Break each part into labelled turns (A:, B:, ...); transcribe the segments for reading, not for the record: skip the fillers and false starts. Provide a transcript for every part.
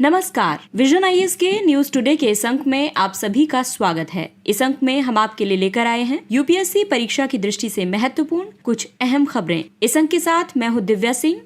A: नमस्कार, vision IAS के news today के इस अंक में आप सभी का स्वागत है। इस अंक में हम आपके लिए लेकर आए हैं यूपीएससी परीक्षा की दृष्टि से महत्वपूर्ण कुछ अहम खबरें। इस अंक के साथ मैं हूं दिव्या सिंह।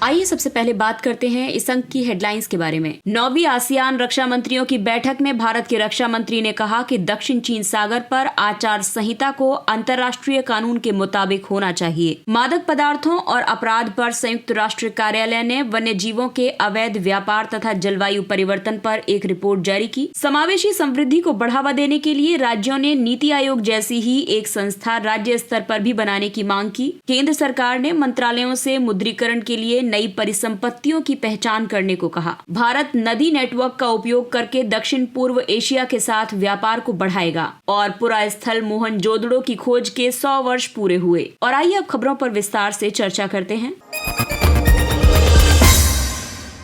A: आइए सबसे पहले बात करते हैं इस अंक की हेडलाइंस के बारे में। 9वीं आसियान रक्षा मंत्रियों की बैठक में भारत के रक्षा मंत्री ने कहा कि दक्षिण चीन सागर पर आचार संहिता को अंतर्राष्ट्रीय कानून के मुताबिक होना चाहिए। मादक पदार्थों और अपराध पर संयुक्त राष्ट्र कार्यालय ने वन्य जीवों के अवैध व्यापार तथा जलवायु परिवर्तन पर एक रिपोर्ट जारी की। समावेशी समृद्धि को बढ़ावा देने के लिए राज्यों ने नीति आयोग जैसी ही एक संस्था राज्य स्तर पर भी बनाने की मांग की। केंद्र सरकार ने मंत्रालयों से मुद्रीकरण के लिए नई परिसंपत्तियों की पहचान करने को कहा। भारत नदी नेटवर्क का उपयोग करके दक्षिण पूर्व एशिया के साथ व्यापार को बढ़ाएगा और पुरास्थल मोहनजोदड़ो की खोज के 100 वर्ष पूरे हुए। और आइए अब खबरों पर विस्तार से चर्चा करते हैं।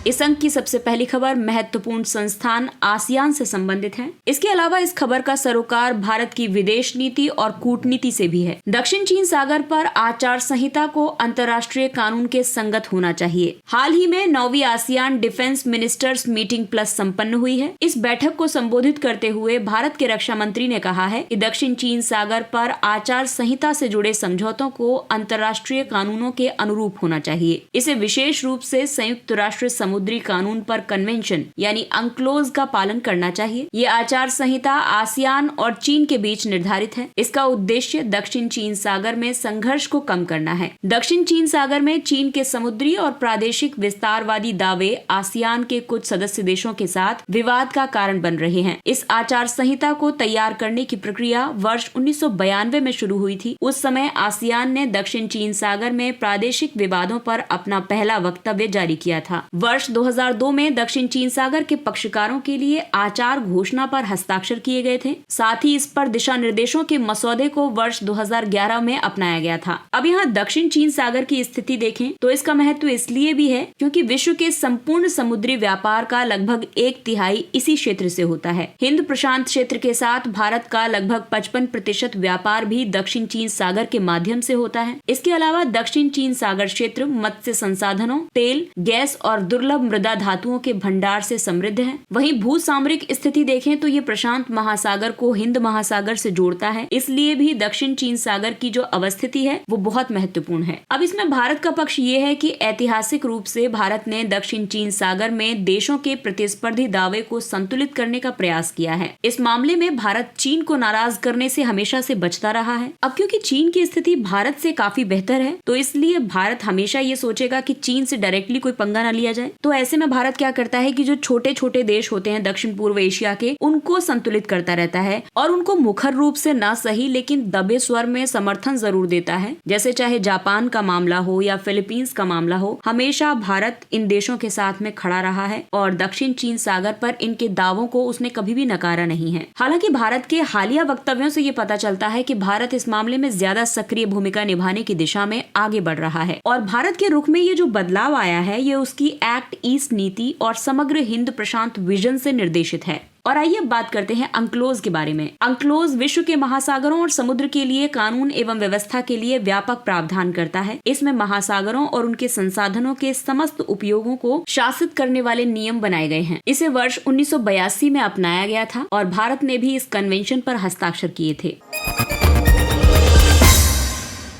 A: इस अंक की सबसे पहली खबर महत्वपूर्ण संस्थान आसियान से संबंधित है। इसके अलावा इस खबर का सरोकार भारत की विदेश नीति और कूटनीति से भी है। दक्षिण चीन सागर पर आचार संहिता को अंतर्राष्ट्रीय कानून के संगत होना चाहिए। हाल ही में 9वीं ASEAN defence ministers meeting plus संपन्न हुई है। इस बैठक को संबोधित करते हुए भारत के रक्षा मंत्री ने कहा है कि दक्षिण चीन सागर पर आचार संहिता से जुड़े समझौतों को अंतर्राष्ट्रीय कानूनों के अनुरूप होना चाहिए। इसे विशेष रूप से संयुक्त राष्ट्र समुद्री कानून पर कन्वेंशन यानी अंक्लोज का पालन करना चाहिए। ये आचार संहिता आसियान और चीन के बीच निर्धारित है। इसका उद्देश्य दक्षिण चीन सागर में संघर्ष को कम करना है। दक्षिण चीन सागर में चीन के समुद्री और प्रादेशिक विस्तारवादी दावे आसियान के कुछ सदस्य देशों के साथ विवाद का कारण बन रहे हैं। इस आचार संहिता को तैयार करने की प्रक्रिया वर्ष 1992 में शुरू हुई थी। उस समय आसियान ने दक्षिण चीन सागर में प्रादेशिक विवादों पर अपना पहला वक्तव्य जारी किया था। वर्ष 2002 में दक्षिण चीन सागर के पक्षकारों के लिए आचार घोषणा पर हस्ताक्षर किए गए थे। साथ ही इस पर दिशा निर्देशों के मसौदे को वर्ष 2011 में अपनाया गया था। अब यहाँ दक्षिण चीन सागर की स्थिति देखें तो इसका महत्व इसलिए भी है क्योंकि विश्व के संपूर्ण समुद्री व्यापार का लगभग 1/3 इसी क्षेत्र से होता है। हिंद प्रशांत क्षेत्र के साथ भारत का लगभग 55% व्यापार भी दक्षिण चीन सागर के माध्यम से होता है। इसके अलावा दक्षिण चीन सागर क्षेत्र मत्स्य संसाधनों, तेल, गैस और दुर्लभ मृदा धातुओं के भंडार से समृद्ध है। वहीं भू सामरिक स्थिति देखें तो ये प्रशांत महासागर को हिंद महासागर से जोड़ता है। इसलिए भी दक्षिण चीन सागर की जो अवस्थिति है वो बहुत महत्वपूर्ण है। अब इसमें भारत का पक्ष ये है कि ऐतिहासिक रूप से भारत ने दक्षिण चीन सागर में देशों के प्रतिस्पर्धी दावे को संतुलित करने का प्रयास किया है। इस मामले में भारत चीन को नाराज करने से हमेशा से बचता रहा है। अब क्योंकि चीन की स्थिति भारत से काफी बेहतर है तो इसलिए भारत हमेशा ये सोचेगा कि चीन से डायरेक्टली कोई पंगा न लिया जाए। तो ऐसे में भारत क्या करता है कि जो छोटे छोटे देश होते हैं दक्षिण पूर्व एशिया के, उनको संतुलित करता रहता है और उनको मुखर रूप से ना सही लेकिन दबे स्वर में समर्थन जरूर देता है। जैसे चाहे जापान का मामला हो या फिलीपींस का मामला हो, हमेशा भारत इन देशों के साथ में खड़ा रहा है और दक्षिण चीन सागर पर इनके दावों को उसने कभी भी नकारा नहीं है। हालांकि भारत के हालिया वक्तव्यों से ये पता चलता है कि भारत इस मामले में ज्यादा सक्रिय भूमिका निभाने की दिशा में आगे बढ़ रहा है और भारत के रुख में ये जो बदलाव आया है ये उसकी एक्ट ईस्ट नीति और समग्र हिंद प्रशांत विजन से निर्देशित है। और आइए बात करते हैं अंक्लोज के बारे में। अंक्लोज विश्व के महासागरों और समुद्र के लिए कानून एवं व्यवस्था के लिए व्यापक प्रावधान करता है। इसमें महासागरों और उनके संसाधनों के समस्त उपयोगों को शासित करने वाले नियम बनाए गए हैं। इसे वर्ष 1982 में अपनाया गया था और भारत ने भी इस कन्वेंशन पर हस्ताक्षर किए थे।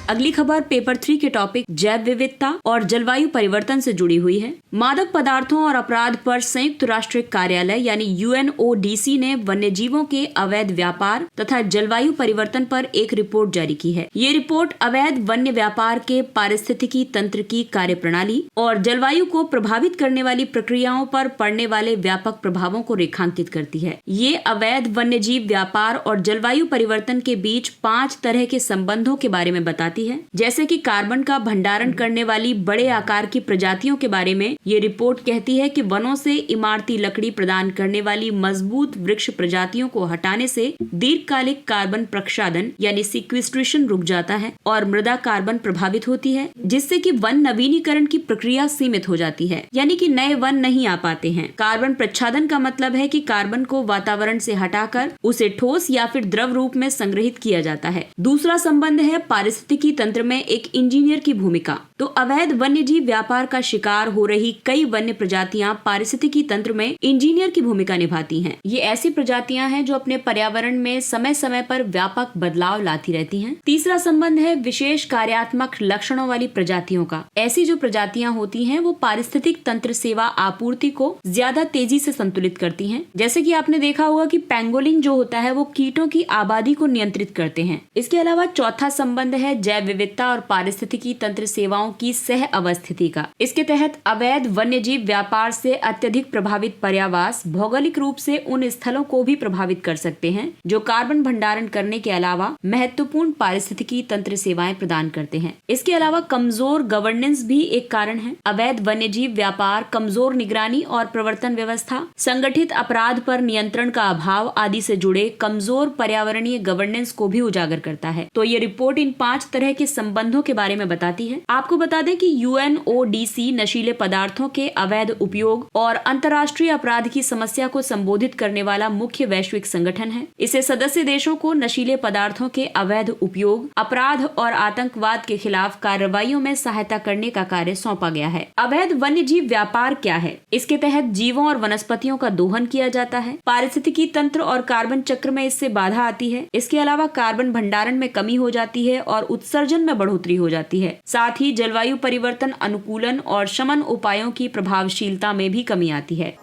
A: अगली खबर पेपर 3 के टॉपिक जैव विविधता और जलवायु परिवर्तन से जुड़ी हुई है। मादक पदार्थों और अपराध पर संयुक्त राष्ट्र कार्यालय यानी UNODC ने वन्य जीवों के अवैध व्यापार तथा जलवायु परिवर्तन पर एक रिपोर्ट जारी की है। ये रिपोर्ट अवैध वन्य व्यापार के पारिस्थितिकी तंत्र की कार्यप्रणाली और जलवायु को प्रभावित करने वाली प्रक्रियाओं पर पड़ने वाले व्यापक प्रभावों को रेखांकित करती है। ये अवैध वन्य जीव व्यापार और जलवायु परिवर्तन के बीच 5 तरह के संबंधों के बारे में बताती है। जैसे कि कार्बन का भंडारण करने वाली बड़े आकार की प्रजातियों के बारे में ये रिपोर्ट कहती है कि वनों से इमारती लकड़ी प्रदान करने वाली मजबूत वृक्ष प्रजातियों को हटाने से दीर्घकालिक कार्बन प्रक्षादन यानी सिक्वेस्ट्रेशन रुक जाता है और मृदा कार्बन प्रभावित होती है, जिससे कि वन नवीनीकरण की प्रक्रिया सीमित हो जाती है, यानी कि नए वन नहीं आ पाते हैं। कार्बन प्रच्छादन का मतलब है कि कार्बन को वातावरण से हटाकर उसे ठोस या फिर द्रव रूप में संग्रहित किया जाता है। दूसरा संबंध है पारिस्थितिकी तंत्र में एक इंजीनियर की भूमिका। तो अवैध वन्य जीव व्यापार का शिकार हो रही कई वन्य प्रजातियां पारिस्थितिकी तंत्र में इंजीनियर की भूमिका निभाती हैं। ये ऐसी प्रजातियां हैं जो अपने पर्यावरण में समय समय पर व्यापक बदलाव लाती रहती हैं। तीसरा संबंध है विशेष कार्यात्मक लक्षणों वाली प्रजातियों का। ऐसी जो प्रजातियां होती हैं वो पारिस्थितिक तंत्र सेवा आपूर्ति को ज्यादा तेजी से संतुलित करती हैं। जैसे कि आपने देखा होगा कि पेंगोलिन जो होता है वो कीटों की आबादी को नियंत्रित करते हैं। इसके अलावा चौथा संबंध है जैव विविधता और पारिस्थितिकी तंत्र सेवाओं की सह अवस्थिति का। इसके तहत अवैध वन्य जीव व्यापार से अत्यधिक प्रभावित पर्यावास भौगोलिक रूप से उन स्थलों को भी प्रभावित कर सकते हैं जो कार्बन भंडारण करने के अलावा महत्वपूर्ण पारिस्थितिकी तंत्र सेवाएं प्रदान करते हैं। इसके अलावा कमजोर गवर्नेंस भी एक कारण है। अवैध वन्यजीव व्यापार, कमजोर निगरानी और प्रवर्तन व्यवस्था, संगठित अपराध पर नियंत्रण का अभाव आदि से जुड़े कमजोर पर्यावरणीय गवर्नेंस को भी उजागर करता है। तो ये रिपोर्ट इन 5 तरह के संबंधों के बारे में बताती है। आपको बता दें कि UNODC नशीले पदार्थों के अवैध उपयोग और अंतर्राष्ट्रीय अपराध की समस्या को संबोधित करने वाला मुख्य वैश्विक संगठन है। इसे सदस्य देशों को नशीले पदार्थों के अवैध उपयोग, अपराध और आतंकवाद के खिलाफ कार्रवाइयों में सहायता करने का कार्य सौंपा गया है। अवैध वन्य जीव व्यापार क्या है? इसके तहत जीवों और वनस्पतियों का दोहन किया जाता है। पारिस्थितिकी तंत्र और कार्बन चक्र में इससे बाधा आती है। इसके अलावा कार्बन भंडारण में कमी हो जाती है और उत्सर्जन में बढ़ोतरी हो जाती है। साथ ही जलवायु परिवर्तन अनुकूलन और शमन उपायों की प्रभावशीलता में भी कमी आती है।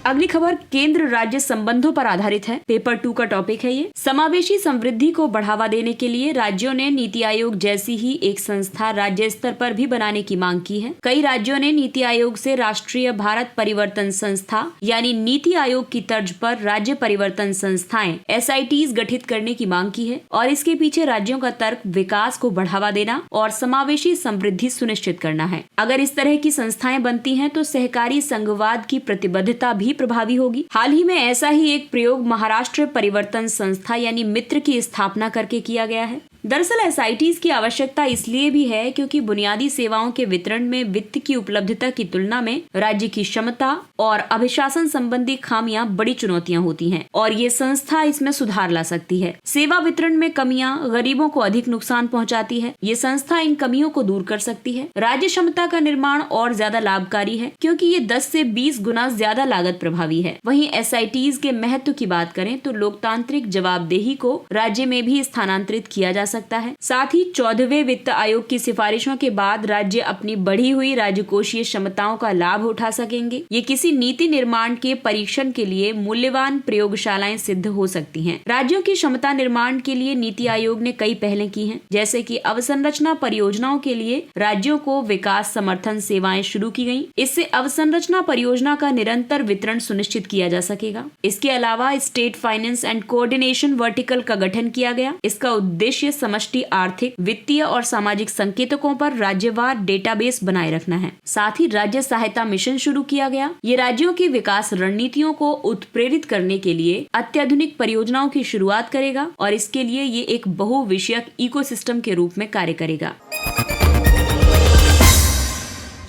A: अगली खबर केंद्र राज्य संबंधों पर आधारित है। पेपर 2 का टॉपिक है ये। समावेशी समृद्धि को बढ़ावा देने के लिए राज्यों ने नीति आयोग जैसी ही एक संस्था राज्य स्तर पर भी बनाने की मांग की है। कई राज्यों ने नीति आयोग से राष्ट्रीय भारत परिवर्तन संस्था यानी नीति आयोग की तर्ज पर राज्य परिवर्तन संस्थाएं SITs गठित करने की मांग की है और इसके पीछे राज्यों का तर्क विकास को बढ़ावा देना और समावेशी समृद्धि सुनिश्चित करना है। अगर इस तरह की संस्थाएं बनती हैं तो सहकारी संघवाद की प्रतिबद्धता भी प्रभावी होगी। हाल ही में ऐसा ही एक प्रयोग महाराष्ट्र परिवर्तन संस्था यानी मित्र की स्थापना करके किया गया है। दरअसल SITs की आवश्यकता इसलिए भी है क्योंकि बुनियादी सेवाओं के वितरण में वित्त की उपलब्धता की तुलना में राज्य की क्षमता और अभिशासन संबंधी खामियां बड़ी चुनौतियां होती हैं और ये संस्था इसमें सुधार ला सकती है। सेवा वितरण में कमियां गरीबों को अधिक नुकसान पहुंचाती है। ये संस्था इन कमियों को दूर कर सकती है। राज्य क्षमता का निर्माण और ज्यादा लाभकारी है क्योंकि ये 10 से 20 गुना ज्यादा लागत प्रभावी है। वहीं SITs के महत्व की बात करें तो लोकतांत्रिक जवाबदेही को राज्य में भी स्थानांतरित किया जा सकता है। साथ ही 14वें वित्त आयोग की सिफारिशों के बाद राज्य अपनी बढ़ी हुई राजकोषीय क्षमताओं का लाभ उठा सकेंगे। ये किसी नीति निर्माण के परीक्षण के लिए मूल्यवान प्रयोगशालाएं सिद्ध हो सकती हैं। राज्यों की क्षमता निर्माण के लिए नीति आयोग ने कई पहलें की हैं, जैसे कि अवसंरचना परियोजनाओं के लिए राज्यों को विकास समर्थन सेवाएं शुरू की गयी। इससे अवसंरचना परियोजना का निरंतर वितरण सुनिश्चित किया जा सकेगा। इसके अलावा state finance and coordination vertical का गठन किया गया। इसका उद्देश्य समष्टि आर्थिक, वित्तीय और सामाजिक संकेतकों पर राज्यवार डेटाबेस बनाए रखना है। साथ ही राज्य सहायता मिशन शुरू किया गया। ये राज्यों की विकास रणनीतियों को उत्प्रेरित करने के लिए अत्याधुनिक परियोजनाओं की शुरुआत करेगा और इसके लिए ये एक बहुविषयक इकोसिस्टम के रूप में कार्य करेगा।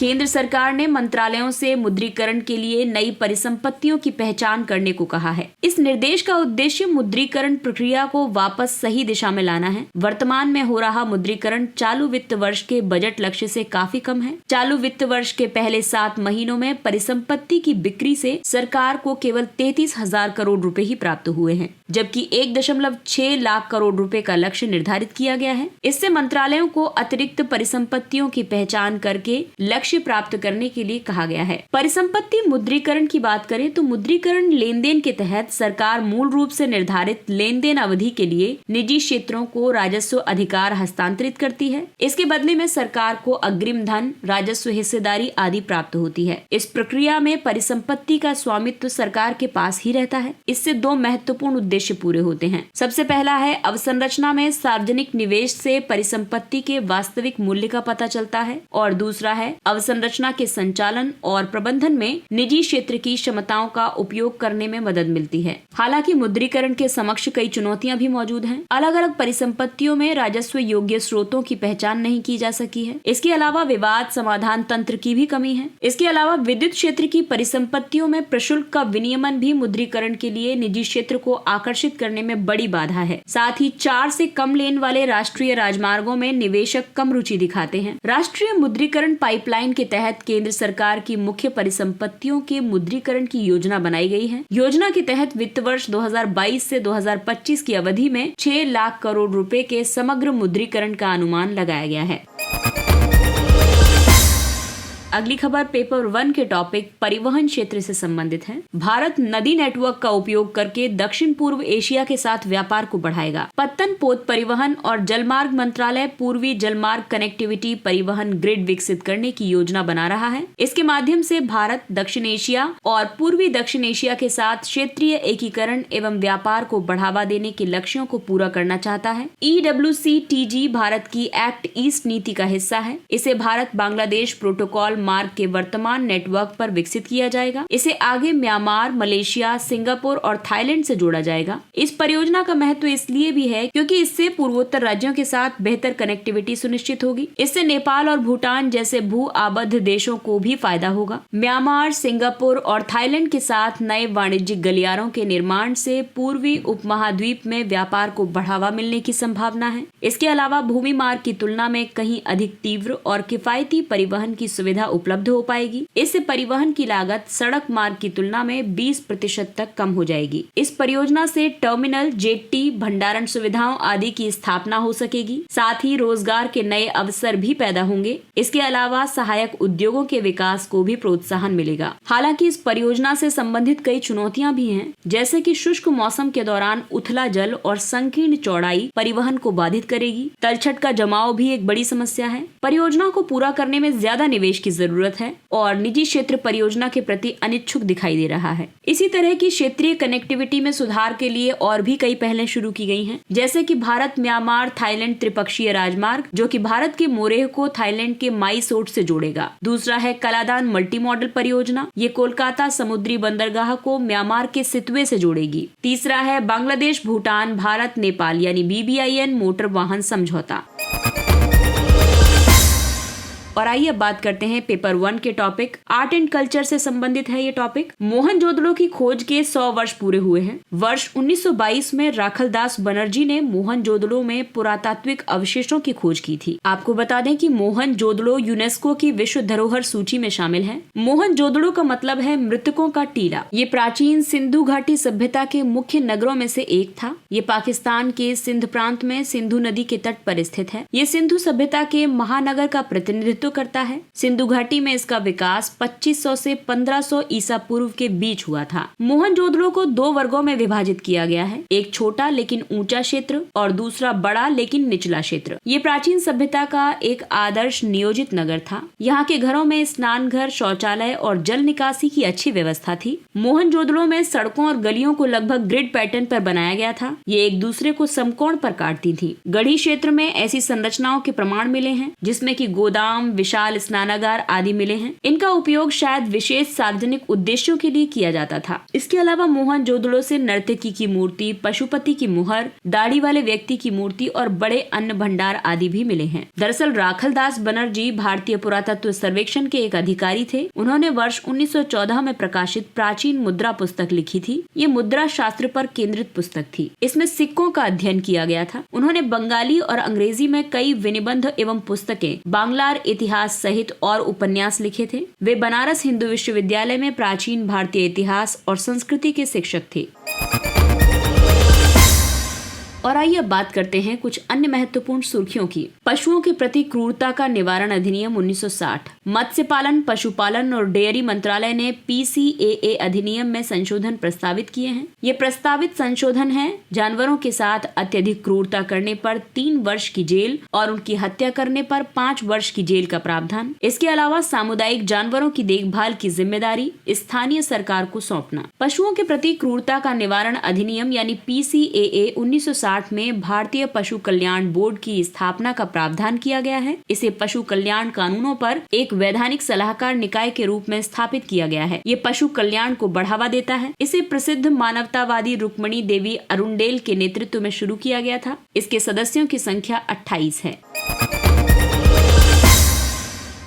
A: केंद्र सरकार ने मंत्रालयों से मुद्रीकरण के लिए नई परिसंपत्तियों की पहचान करने को कहा है। इस निर्देश का उद्देश्य मुद्रीकरण प्रक्रिया को वापस सही दिशा में लाना है। वर्तमान में हो रहा मुद्रीकरण चालू वित्त वर्ष के बजट लक्ष्य से काफी कम है। चालू वित्त वर्ष के पहले 7 महीनों में परिसंपत्ति की बिक्री से सरकार को केवल 33,000 करोड़ रुपए ही प्राप्त हुए हैं, जबकि 1.6 लाख करोड़ रुपए का लक्ष्य निर्धारित किया गया है। इससे मंत्रालयों को अतिरिक्त परिसंपत्तियों की पहचान करके लक्ष्य प्राप्त करने के लिए कहा गया है। परिसंपत्ति मुद्रीकरण की बात करें तो मुद्रीकरण लेन देन के तहत सरकार मूल रूप से निर्धारित लेन देन अवधि के लिए निजी क्षेत्रों को राजस्व अधिकार हस्तांतरित करती है। इसके बदले में सरकार को अग्रिम धन, राजस्व हिस्सेदारी आदि प्राप्त होती है। इस प्रक्रिया में परिसंपत्ति का स्वामित्व सरकार के पास ही रहता है। इससे 2 महत्वपूर्ण उद्देश्य पूरे होते हैं। सबसे पहला है अवसंरचना में सार्वजनिक निवेश से परिसंपत्ति के वास्तविक मूल्य का पता चलता है और दूसरा है अवसंरचना के संचालन और प्रबंधन में निजी क्षेत्र की क्षमताओं का उपयोग करने में मदद मिलती है। हालांकि मुद्रीकरण के समक्ष कई चुनौतियां भी मौजूद हैं। अलग अलग परिसंपत्तियों में राजस्व योग्य स्रोतों की पहचान नहीं की जा सकी है। इसके अलावा विवाद समाधान तंत्र की भी कमी है। इसके अलावा विद्युत क्षेत्र की परिसंपत्तियों में प्रशुल्क का विनियमन भी मुद्रीकरण के लिए निजी क्षेत्र को आकर्षित करने में बड़ी बाधा है। साथ ही 4 से कम लेन वाले राष्ट्रीय राजमार्गों में निवेशक कम रुचि दिखाते हैं। राष्ट्रीय मुद्रीकरण पाइपलाइन के तहत केंद्र सरकार की मुख्य परिसंपत्तियों के मुद्रीकरण की योजना बनाई गई है। योजना के तहत वित्त वर्ष 2022 से 2025 की अवधि में 6 लाख करोड़ रुपए के समग्र मुद्रीकरण का अनुमान लगाया गया है। अगली खबर पेपर 1 के टॉपिक परिवहन क्षेत्र से संबंधित है। भारत नदी नेटवर्क का उपयोग करके दक्षिण पूर्व एशिया के साथ व्यापार को बढ़ाएगा। पत्तन पोत परिवहन और जलमार्ग मंत्रालय पूर्वी जलमार्ग कनेक्टिविटी परिवहन ग्रिड विकसित करने की योजना बना रहा है। इसके माध्यम से भारत दक्षिण एशिया और पूर्वी दक्षिण एशिया के साथ क्षेत्रीय एकीकरण एवं व्यापार को बढ़ावा देने के लक्ष्यों को पूरा करना चाहता है। EWCTG भारत की एक्ट ईस्ट नीति का हिस्सा है। इसे भारत बांग्लादेश प्रोटोकॉल मार्ग के वर्तमान नेटवर्क पर विकसित किया जाएगा। इसे आगे म्यांमार, मलेशिया, सिंगापुर और थाईलैंड से जोड़ा जाएगा। इस परियोजना का महत्व इसलिए भी है क्योंकि इससे पूर्वोत्तर राज्यों के साथ बेहतर कनेक्टिविटी सुनिश्चित होगी। इससे नेपाल और भूटान जैसे भू आबद्ध देशों को भी फायदा होगा। म्यांमार, सिंगापुर और थाईलैंड के साथ नए वाणिज्यिक गलियारों के निर्माण से पूर्वी उपमहाद्वीप में व्यापार को बढ़ावा मिलने की संभावना है। इसके अलावा भूमि मार्ग की तुलना में कहीं अधिक तीव्र और किफायती परिवहन की सुविधा उपलब्ध हो पाएगी। इससे परिवहन की लागत सड़क मार्ग की तुलना में 20% तक कम हो जाएगी। इस परियोजना से टर्मिनल, जेट्टी, भंडारण सुविधाओं आदि की स्थापना हो सकेगी। साथ ही रोजगार के नए अवसर भी पैदा होंगे। इसके अलावा सहायक उद्योगों के विकास को भी प्रोत्साहन मिलेगा। हालांकि इस परियोजना से संबंधित कई चुनौतियां भी हैं, जैसे कि शुष्क मौसम के दौरान उथला जल और संकीर्ण चौड़ाई परिवहन को बाधित करेगी। तलछट का जमाव भी एक बड़ी समस्या है। परियोजना को पूरा करने में ज्यादा निवेश की जरूरत है और निजी क्षेत्र परियोजना के प्रति अनिच्छुक दिखाई दे रहा है। इसी तरह की क्षेत्रीय कनेक्टिविटी में सुधार के लिए और भी कई पहलें शुरू की गई हैं, जैसे कि भारत म्यांमार थाईलैंड त्रिपक्षीय राजमार्ग, जो कि भारत के मोरेह को थाईलैंड के माईसोट से जोड़ेगा। दूसरा है कलादान मल्टी मॉडल परियोजना, ये कोलकाता समुद्री बंदरगाह को म्यांमार के सितवे से जोड़ेगी। तीसरा है बांग्लादेश भूटान भारत नेपाल यानी BBIN मोटर वाहन समझौता। और आइए अब बात करते हैं पेपर 1 के टॉपिक आर्ट एंड कल्चर से संबंधित है। ये टॉपिक मोहनजोदड़ो की खोज के 100 वर्ष पूरे हुए हैं। वर्ष 1922 में राखलदास बनर्जी ने मोहनजोदड़ो में पुरातात्विक अवशेषों की खोज की थी। आपको बता दें कि मोहनजोदड़ो यूनेस्को की विश्व धरोहर सूची में शामिल है। मोहनजोदड़ो का मतलब है मृतकों का टीला। ये प्राचीन सिंधु घाटी सभ्यता के मुख्य नगरों में से एक था। ये पाकिस्तान के सिंध प्रांत में सिंधु नदी के तट पर स्थित है। ये सिंधु सभ्यता के महानगर का प्रतिनिधित्व करता है। सिंधु घाटी में इसका विकास 2500 से 1500 ईसा पूर्व के बीच हुआ था। मोहनजोदड़ो को 2 वर्गों में विभाजित किया गया है, एक छोटा लेकिन ऊंचा क्षेत्र और दूसरा बड़ा लेकिन निचला क्षेत्र। ये प्राचीन सभ्यता का एक आदर्श नियोजित नगर था। यहाँ के घरों में स्नान घर, शौचालय और जल निकासी की अच्छी व्यवस्था थी। मोहनजोदड़ो में सड़कों और गलियों को लगभग ग्रिड पैटर्न पर बनाया गया था। ये एक दूसरे को समकोण पर काटती थी। गढ़ी क्षेत्र में ऐसी संरचनाओं के प्रमाण मिले हैं, जिसमें कि गोदाम, विशाल स्नानागार आदि मिले हैं। इनका उपयोग शायद विशेष सार्वजनिक उद्देश्यों के लिए किया जाता था। इसके अलावा मोहनजोदड़ो से नर्तकी की मूर्ति, पशुपति की मुहर, दाढ़ी वाले व्यक्ति की मूर्ति और बड़े अन्न भंडार आदि भी मिले हैं। दरअसल राखलदास बनर्जी भारतीय पुरातत्व सर्वेक्षण के एक अधिकारी थे। उन्होंने वर्ष 1914 में प्रकाशित प्राचीन मुद्रा पुस्तक लिखी थी। ये मुद्रा शास्त्र पर केंद्रित पुस्तक थी। इसमें सिक्कों का अध्ययन किया गया था। उन्होंने बंगाली और अंग्रेजी में कई विनिबंध एवं पुस्तकें, बांग्लार इतिहास सहित और उपन्यास लिखे थे। वे बनारस हिंदू विश्वविद्यालय में प्राचीन भारतीय इतिहास और संस्कृति के शिक्षक थे। और आइए अब बात करते हैं कुछ अन्य महत्वपूर्ण सुर्खियों की। पशुओं के प्रति क्रूरता का निवारण अधिनियम 1960। मत्स्य पालन, पशुपालन और डेयरी मंत्रालय ने PCAA अधिनियम में संशोधन प्रस्तावित किए हैं। ये प्रस्तावित संशोधन है जानवरों के साथ अत्यधिक क्रूरता करने पर 3 वर्ष की जेल और उनकी हत्या करने पर 5 वर्ष की जेल का प्रावधान। इसके अलावा सामुदायिक जानवरों की देखभाल की जिम्मेदारी स्थानीय सरकार को सौंपना। पशुओं के प्रति क्रूरता का निवारण अधिनियम यानी PCAA 1960 1960 में भारतीय पशु कल्याण बोर्ड की स्थापना का प्रावधान किया गया है। इसे पशु कल्याण कानूनों पर एक वैधानिक सलाहकार निकाय के रूप में स्थापित किया गया है। ये पशु कल्याण को बढ़ावा देता है। इसे प्रसिद्ध मानवतावादी रुक्मणी देवी अरुंडेल के नेतृत्व में शुरू किया गया था। इसके सदस्यों की संख्या 28 है।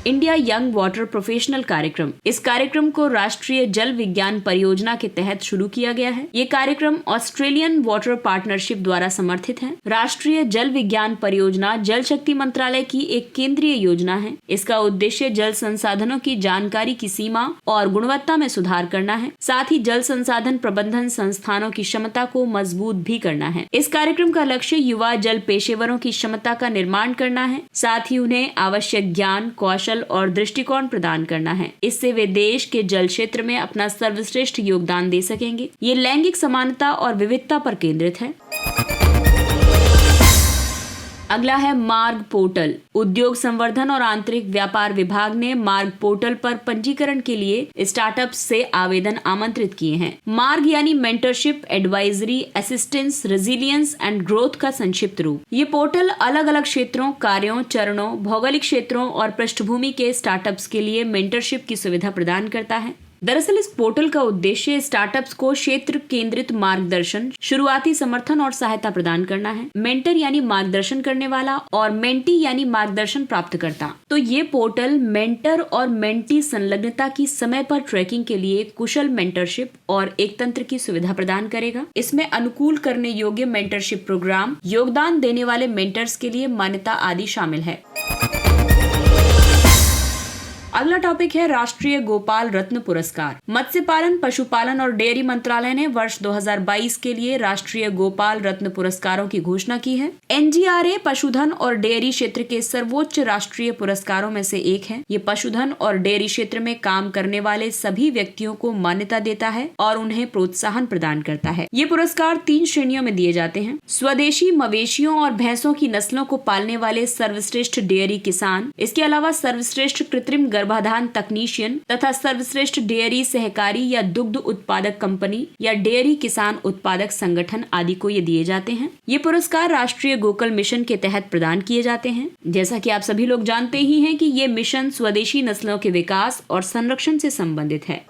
A: इंडिया यंग वाटर प्रोफेशनल कार्यक्रम। इस कार्यक्रम को राष्ट्रीय जल विज्ञान परियोजना के तहत शुरू किया गया है। ये कार्यक्रम ऑस्ट्रेलियन वाटर पार्टनरशिप द्वारा समर्थित है। राष्ट्रीय जल विज्ञान परियोजना जल शक्ति मंत्रालय की एक केंद्रीय योजना है। इसका उद्देश्य जल संसाधनों की जानकारी की सीमा और गुणवत्ता में सुधार करना है। साथ ही जल संसाधन प्रबंधन संस्थानों की क्षमता को मजबूत भी करना है। इस कार्यक्रम का लक्ष्य युवा जल पेशेवरों की क्षमता का निर्माण करना है। साथ ही उन्हें आवश्यक ज्ञान, कौशल और दृष्टिकोण प्रदान करना है। इससे वे देश के जल क्षेत्र में अपना सर्वश्रेष्ठ योगदान दे सकेंगे। ये लैंगिक समानता और विविधता पर केंद्रित है। अगला है मार्ग पोर्टल। उद्योग संवर्धन और आंतरिक व्यापार विभाग ने मार्ग पोर्टल पर पंजीकरण के लिए स्टार्टअप्स से आवेदन आमंत्रित किए हैं। मार्ग यानी mentorship, advisory, assistance, resilience and growth का संक्षिप्त रूप। ये पोर्टल अलग अलग क्षेत्रों, कार्यों, चरणों, भौगोलिक क्षेत्रों और पृष्ठभूमि के स्टार्टअप्स के लिए मेंटरशिप की सुविधा प्रदान करता है। दरअसल इस पोर्टल का उद्देश्य स्टार्टअप्स को क्षेत्र केंद्रित मार्गदर्शन, शुरुआती समर्थन और सहायता प्रदान करना है। मेंटर यानी मार्गदर्शन करने वाला और मेंटी यानी मार्गदर्शन प्राप्तकर्ता। तो ये पोर्टल मेंटर और मेंटी संलग्नता की समय पर ट्रैकिंग के लिए कुशल मेंटरशिप और एक तंत्र की सुविधा प्रदान करेगा। इसमें अनुकूल करने योग्य मेंटरशिप प्रोग्राम, योगदान देने वाले मेंटर्स के लिए मान्यता आदि शामिल है। अगला टॉपिक है राष्ट्रीय गोपाल रत्न पुरस्कार। मत्स्य पालन, पशुपालन और डेयरी मंत्रालय ने वर्ष 2022 के लिए राष्ट्रीय गोपाल रत्न पुरस्कारों की घोषणा की है। NGRA पशुधन और डेयरी क्षेत्र के सर्वोच्च राष्ट्रीय पुरस्कारों में से एक है। ये पशुधन और डेयरी क्षेत्र में काम करने वाले सभी व्यक्तियों को मान्यता देता है और उन्हें प्रोत्साहन प्रदान करता है। ये पुरस्कार 3 श्रेणियों में दिए जाते हैं। स्वदेशी मवेशियों और भैंसों की नस्लों को पालने वाले सर्वश्रेष्ठ डेयरी किसान, इसके अलावा सर्वश्रेष्ठ कृत्रिम गर्भाधान तकनीशियन तथा सर्वश्रेष्ठ डेयरी सहकारी या दुग्ध उत्पादक कंपनी या डेयरी किसान उत्पादक संगठन आदि को ये दिए जाते हैं। ये पुरस्कार राष्ट्रीय गोकुल मिशन के तहत प्रदान किए जाते हैं। जैसा कि आप सभी लोग जानते ही हैं कि ये मिशन स्वदेशी नस्लों के विकास और संरक्षण से संबंधित है।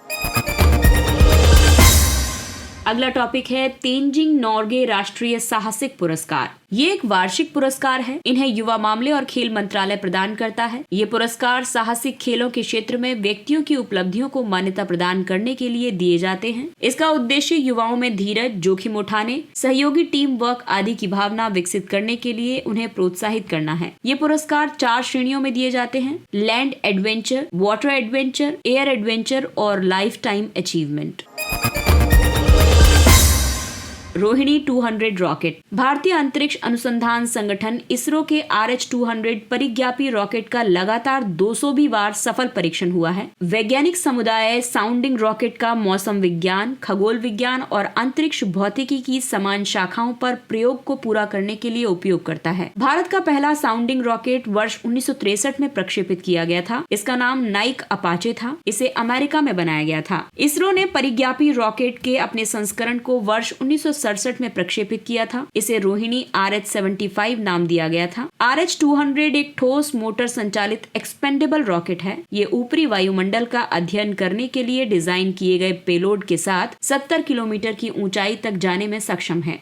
A: अगला टॉपिक है तेंजिंग नोर्गे राष्ट्रीय साहसिक पुरस्कार। ये एक वार्षिक पुरस्कार है। इन्हें युवा मामले और खेल मंत्रालय प्रदान करता है। ये पुरस्कार साहसिक खेलों के क्षेत्र में व्यक्तियों की उपलब्धियों को मान्यता प्रदान करने के लिए दिए जाते हैं। इसका उद्देश्य युवाओं में धीरज, जोखिम उठाने, सहयोगी टीम वर्क आदि की भावना विकसित करने के लिए उन्हें प्रोत्साहित करना है। ये पुरस्कार 4 श्रेणियों में दिए जाते हैं: land adventure, water adventure, air adventure और lifetime achievement. Rohini 200 rocket. भारतीय अंतरिक्ष अनुसंधान संगठन इसरो के RH-200 परिज्ञापी रॉकेट का लगातार 200वीं बार सफल परीक्षण हुआ है। वैज्ञानिक समुदाय साउंडिंग रॉकेट का मौसम विज्ञान, खगोल विज्ञान और अंतरिक्ष भौतिकी की समान शाखाओं पर प्रयोग को पूरा करने के लिए उपयोग करता है। भारत का पहला साउंडिंग रॉकेट वर्ष 1963 में प्रक्षेपित किया गया था। इसका नाम नाइक अपाचे था। इसे अमेरिका में बनाया गया था। इसरो ने परिज्ञापी रॉकेट के अपने संस्करण को वर्ष 1967 में प्रक्षेपित किया था। इसे रोहिणी RH-75 नाम दिया गया था। RH-200 एक ठोस मोटर संचालित एक्सपेंडेबल रॉकेट है। ये ऊपरी वायुमंडल का अध्ययन करने के लिए डिजाइन किए गए पेलोड के साथ 70 किलोमीटर की ऊंचाई तक जाने में सक्षम है।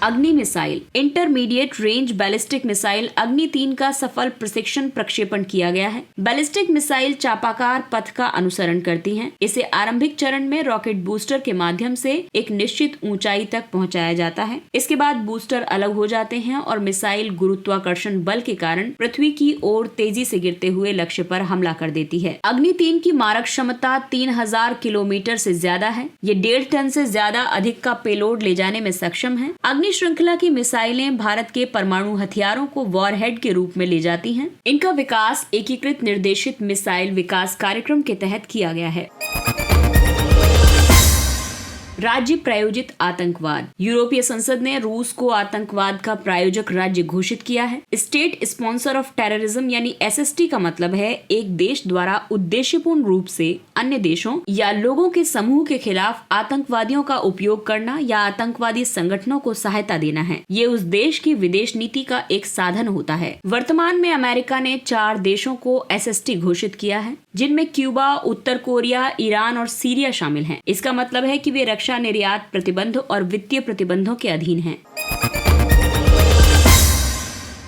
A: अग्नि missile. Intermediate range ballistic missile अग्नि 3 का सफल प्रशिक्षण प्रक्षेपण किया गया है। बैलिस्टिक मिसाइल चापाकार पथ का अनुसरण करती हैं। इसे आरंभिक चरण में रॉकेट बूस्टर के माध्यम से एक निश्चित ऊंचाई तक पहुंचाया जाता है। इसके बाद बूस्टर अलग हो जाते हैं और मिसाइल गुरुत्वाकर्षण बल के कारण पृथ्वी की ओर तेजी से गिरते हुए लक्ष्य पर हमला कर देती है। अग्नि 3 की मारक क्षमता 3000 किलोमीटर से ज्यादा है। ये 1.5 टन से ज्यादा अधिक का पेलोड ले जाने में सक्षम है। अग्नि श्रृंखला की मिसाइलें भारत के परमाणु हथियारों को वॉरहेड के रूप में ले जाती हैं। इनका विकास एकीकृत निर्देशित मिसाइल विकास कार्यक्रम के तहत किया गया है। राज्य प्रायोजित आतंकवाद। यूरोपीय संसद ने रूस को आतंकवाद का प्रायोजक राज्य घोषित किया है। स्टेट स्पॉन्सर ऑफ टेररिज्म यानी SST का मतलब है एक देश द्वारा उद्देश्यपूर्ण रूप से अन्य देशों या लोगों के समूह के खिलाफ आतंकवादियों का उपयोग करना या आतंकवादी संगठनों को सहायता देना है। ये उस देश की विदेश नीति का एक साधन होता है। वर्तमान में अमेरिका ने 4 देशों को SST घोषित किया है, जिनमें क्यूबा, उत्तर कोरिया, ईरान और सीरिया शामिल हैं। इसका मतलब है कि वे रक्षा निर्यात प्रतिबंध और वित्तीय प्रतिबंधों के अधीन हैं।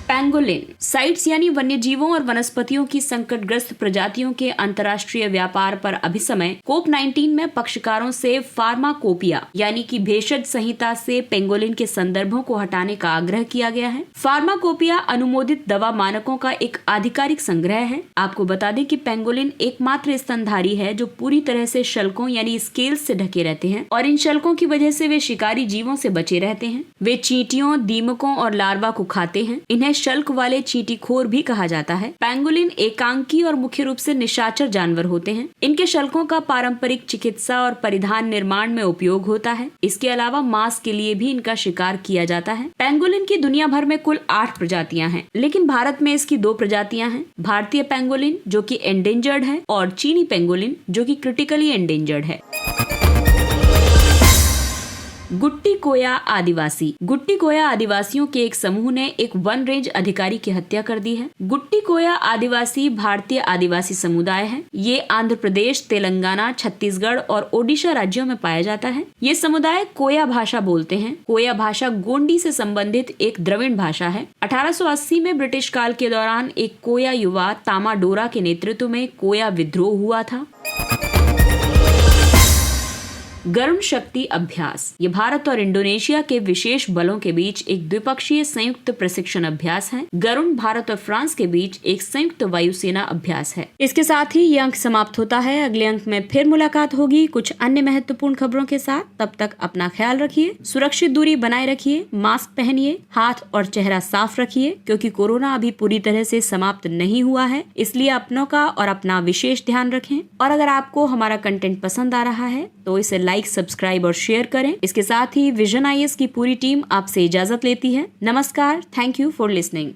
A: पेंगोलिन साइट्स यानी वन्यजीवों और वनस्पतियों की संकटग्रस्त प्रजातियों के अंतर्राष्ट्रीय व्यापार पर अभिसमय COP19 में पक्षकारों से फार्माकोपिया यानी कि भेषज संहिता से पेंगोलिन के संदर्भों को हटाने का आग्रह किया गया है। फार्माकोपिया अनुमोदित दवा मानकों का एक आधिकारिक संग्रह है। आपको बता दें कि पेंगोलिन एकमात्र स्तनधारी है जो पूरी तरह से शल्कों यानी स्केल्स से ढके रहते हैं और इन शल्कों की वजह से वे शिकारी जीवों से बचे रहते हैं। वे चींटियों, दीमकों और लार्वा को खाते हैं। इन्हें शल्क वाले चींटीखोर भी कहा जाता है। पेंगोलिन एकांकी और मुख्य रूप से निशाचर जानवर होते हैं। इनके शल्कों का पारंपरिक चिकित्सा और परिधान निर्माण में उपयोग होता है। इसके अलावा मांस के लिए भी इनका शिकार किया जाता है। पेंगोलिन की दुनिया भर में कुल 8 प्रजातियां हैं, लेकिन भारत में इसकी 2 प्रजातियां हैं। भारतीय पेंगोलिन जो कि एंडेंजर्ड है और चीनी पेंगोलिन जो कि क्रिटिकली एंडेंजर्ड है। गुट्टी कोया आदिवासी। गुट्टी कोया आदिवासियों के एक समूह ने एक वन रेंज अधिकारी की हत्या कर दी है। गुट्टी कोया आदिवासी भारतीय आदिवासी समुदाय है। ये आंध्र प्रदेश, तेलंगाना, छत्तीसगढ़ और ओडिशा राज्यों में पाया जाता है। ये समुदाय कोया भाषा बोलते हैं। कोया भाषा गोंडी से संबंधित एक द्रविड़ भाषा है। 1880 में ब्रिटिश काल के दौरान एक कोया युवा तामा डोरा के नेतृत्व में कोया विद्रोह हुआ था। गरुण शक्ति अभ्यास। ये भारत और इंडोनेशिया के विशेष बलों के बीच एक द्विपक्षीय संयुक्त प्रशिक्षण अभ्यास है। गरुण भारत और फ्रांस के बीच एक संयुक्त वायुसेना अभ्यास है। इसके साथ ही ये अंक समाप्त होता है। अगले अंक में फिर मुलाकात होगी कुछ अन्य महत्वपूर्ण खबरों के साथ। तब तक अपना ख्याल रखिए, सुरक्षित दूरी बनाए रखिए, मास्क पहनिए, हाथ और चेहरा साफ रखिए, क्योंकि कोरोना अभी पूरी तरह से समाप्त नहीं हुआ है। इसलिए अपनों का और अपना विशेष ध्यान रखें। और अगर आपको हमारा कंटेंट पसंद आ रहा है तो इसे लाइक, सब्सक्राइब और शेयर करें। इसके साथ ही विजन IAS की पूरी टीम आपसे इजाजत लेती है। नमस्कार। Thank you for listening.